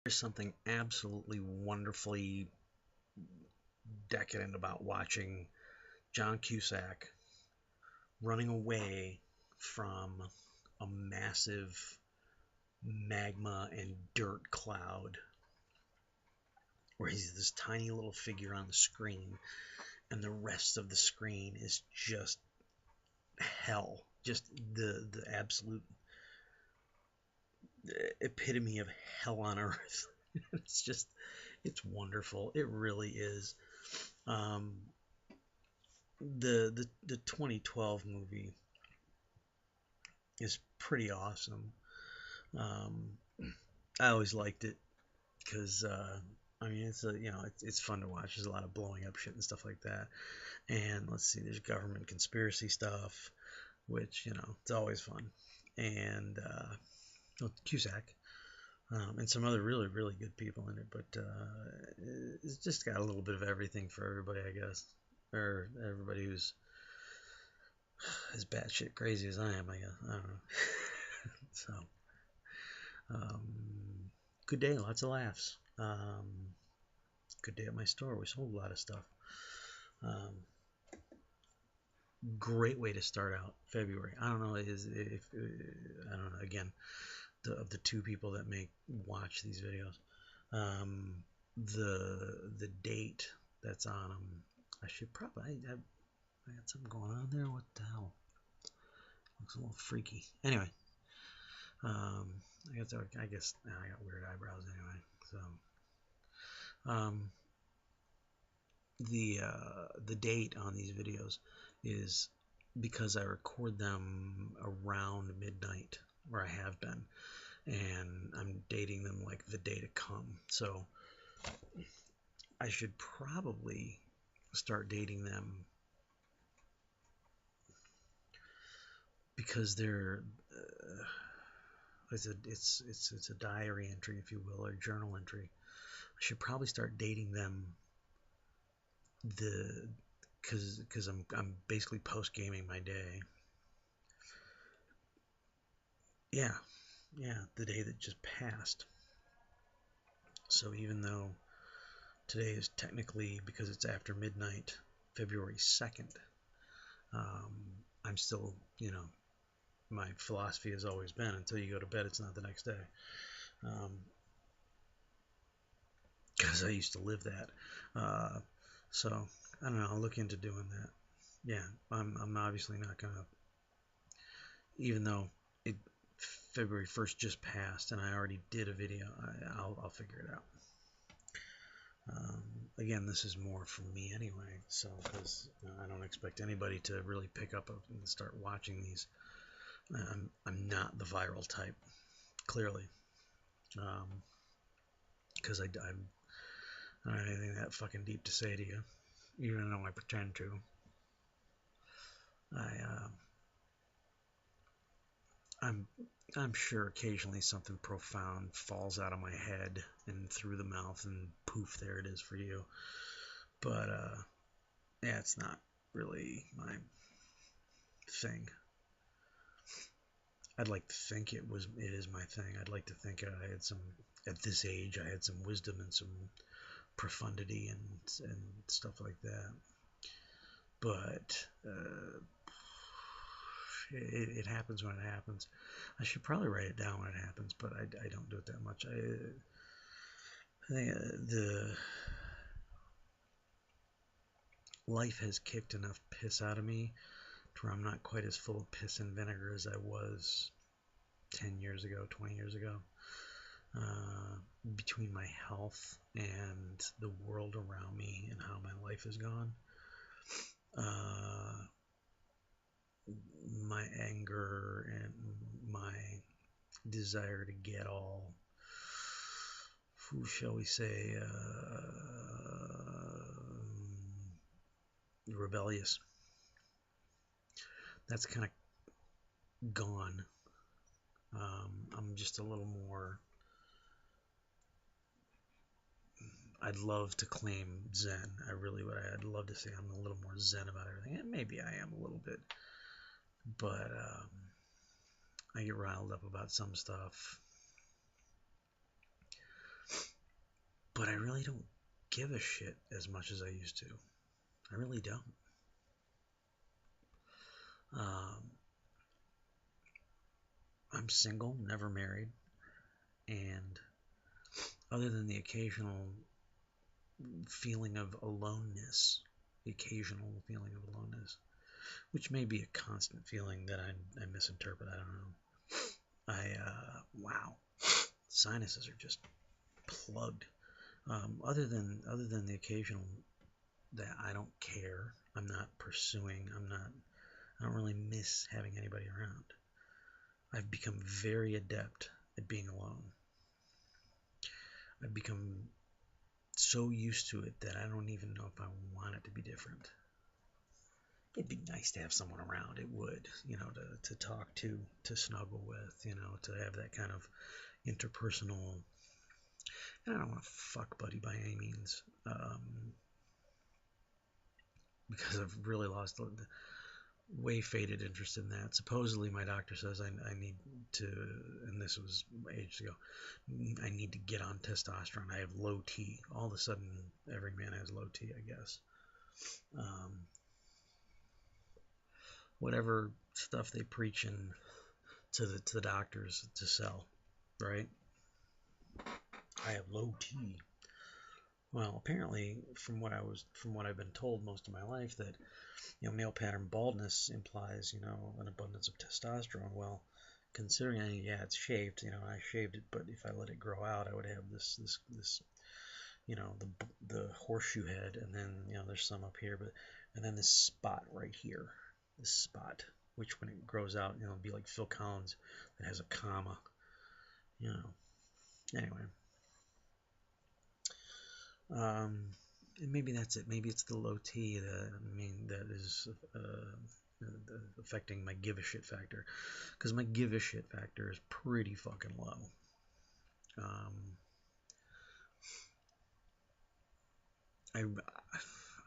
There's something absolutely wonderfully decadent about watching John Cusack running away from a massive magma and dirt cloud where he's this tiny little figure on the screen and the rest of the screen is just hell, just the absolute epitome of hell on earth. It's just, it's wonderful, it really is. um, the 2012 movie is pretty awesome. um, I always liked it because I mean, it's fun to watch. There's a lot of blowing up shit and stuff like that. And let's see, there's government conspiracy stuff, which it's always fun. And well, Cusack, and some other really really good people in it. But it's just got a little bit of everything for everybody, I guess, or everybody who's as batshit crazy as I am, I guess. I don't know. So, good day, lots of laughs. Good day at my store. We sold a lot of stuff. Um, Great way to start out February. I don't know is if I don't know. Again, of the two people that make watch these videos, um, the date that's on them. I should probably. I got something going on there. What the hell? Looks a little freaky. Anyway, um, I guess I got weird eyebrows anyway. So, the date on these videos is because I record them around midnight, where I have been, and I'm dating them like the day to come. So I should probably start dating them because they're it's a diary entry, if you will, or journal entry. I should probably start dating them the because I'm basically post gaming my day. Yeah, yeah, the day that just passed. So even though today is technically, because it's after midnight, February 2nd, um, I'm still, my philosophy has always been until you go to bed, it's not the next day. Because I used to live that. Uh, so I don't know. I'll look into doing that. Yeah, I'm obviously not gonna, even though it February 1st just passed and I already did a video. I'll figure it out. Again, this is more for me anyway, so because I don't expect anybody to really pick up and start watching these. I'm not the viral type, clearly, because I don't have anything that fucking deep to say to you, even though I pretend to. I I'm I'm sure occasionally something profound falls out of my head and through the mouth, and poof, there it is for you. But yeah, it's not really my thing. I'd like to think it is my thing. I'd like to think I had some, at this age, I had some wisdom and some profundity and stuff like that. But it happens when it happens. I should probably write it down when it happens, but I don't do it that much. I think the life has kicked enough piss out of me to where I'm not quite as full of piss and vinegar as I was 10 years ago, 20 years ago. Between my health and the world around me and how my life has gone, my anger and my desire to get all, who shall we say, rebellious. That's kind of gone. I'm just a little more. I'd love to claim Zen. I really would. I'd love to say I'm a little more Zen about everything. And maybe I am a little bit, but I get riled up about some stuff. but I really don't give a shit as much as I used to. I really don't. Um, I'm single, never married, and other than the occasional feeling of aloneness, the occasional feeling of aloneness, which may be a constant feeling that I misinterpret. I don't know. Wow, sinuses are just plugged. Other than the occasional that I don't care, I'm not pursuing. I don't really miss having anybody around. I've become very adept at being alone. I've become so used to it that I don't even know if I want it to be different. It'd be nice to have someone around. It would, to talk to snuggle with, to have that kind of interpersonal. And I don't want to fuck buddy by any means, because I've really lost the way faded interest in that. Supposedly, my doctor says I need to, and this was ages ago, I need to get on testosterone. I have low T. All of a sudden, every man has low T, I guess. Whatever stuff they preach to the doctors to sell, right? I have low T. Well, apparently, from what I've been told most of my life, that male pattern baldness implies an abundance of testosterone. Well, considering it's shaved, I shaved it, but if I let it grow out, I would have this the horseshoe head, and then there's some up here, but and then this spot right here, this spot, which when it grows out, it'll be like Phil Collins that has a comma, Anyway, and maybe that's it. Maybe it's the low T that is affecting my give a shit factor, because my give a shit factor is pretty fucking low.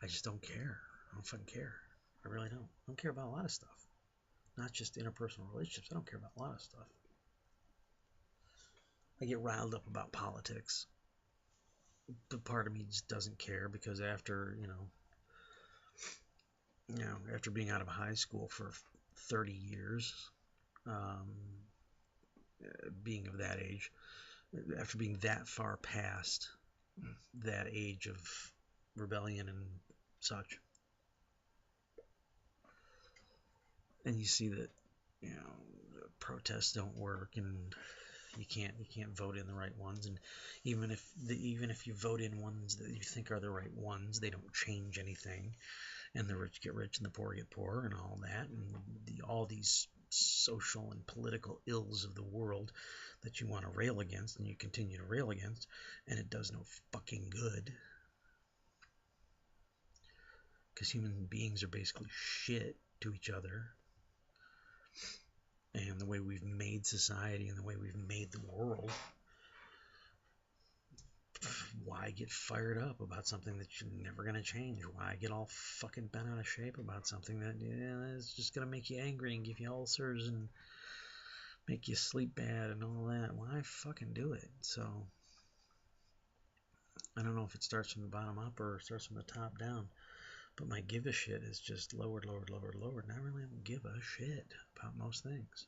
I just don't care. I don't fucking care. I really don't. I don't care about a lot of stuff. Not just interpersonal relationships. I don't care about a lot of stuff. I get riled up about politics, but part of me just doesn't care, because after after being out of high school for 30 years, um, being of that age, after being that far past that age of rebellion and such, and you see that protests don't work, and you can't vote in the right ones, and even if you vote in ones that you think are the right ones, they don't change anything, and the rich get rich and the poor get poor, and all that, and all these social and political ills of the world that you want to rail against, and you continue to rail against, and it does no fucking good, because human beings are basically shit to each other, and the way we've made society and the way we've made the world. Why get fired up about something that you're never going to change? Why get all fucking bent out of shape about something that is just going to make you angry and give you ulcers and make you sleep bad and all that? Why fucking do it? So I don't know if it starts from the bottom up or starts from the top down, but my give a shit is just lowered, and I really don't give a shit about most things.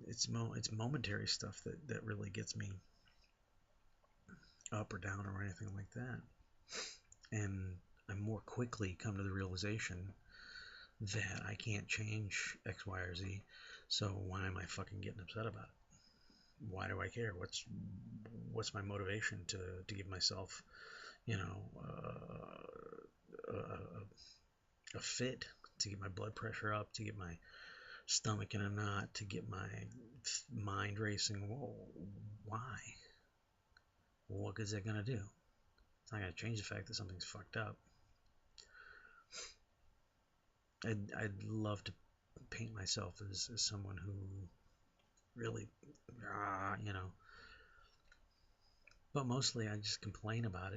It's momentary stuff that really gets me up or down or anything like that. And I more quickly come to the realization that I can't change X, Y, or Z. So why am I fucking getting upset about it? Why do I care? What's my motivation to give myself, a fit, to get my blood pressure up, to get my stomach in a knot, to get my mind racing? Whoa, why? What is that gonna do? It's not gonna change the fact that something's fucked up. I'd love to paint myself as someone who really, but mostly I just complain about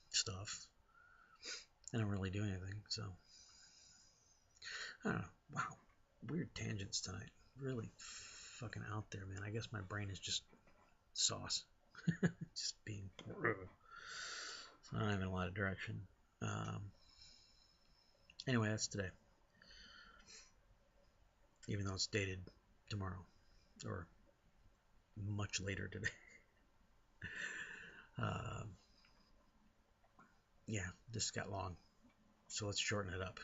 stuff. I don't really do anything, so I don't know. Wow, weird tangents tonight. Really fucking out there, man. I guess my brain is just sauce. Just being. So not having a lot of direction. Anyway, that's today. Even though it's dated tomorrow or much later today. Uh, yeah, this got long. So let's shorten it up.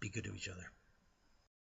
Be good to each other.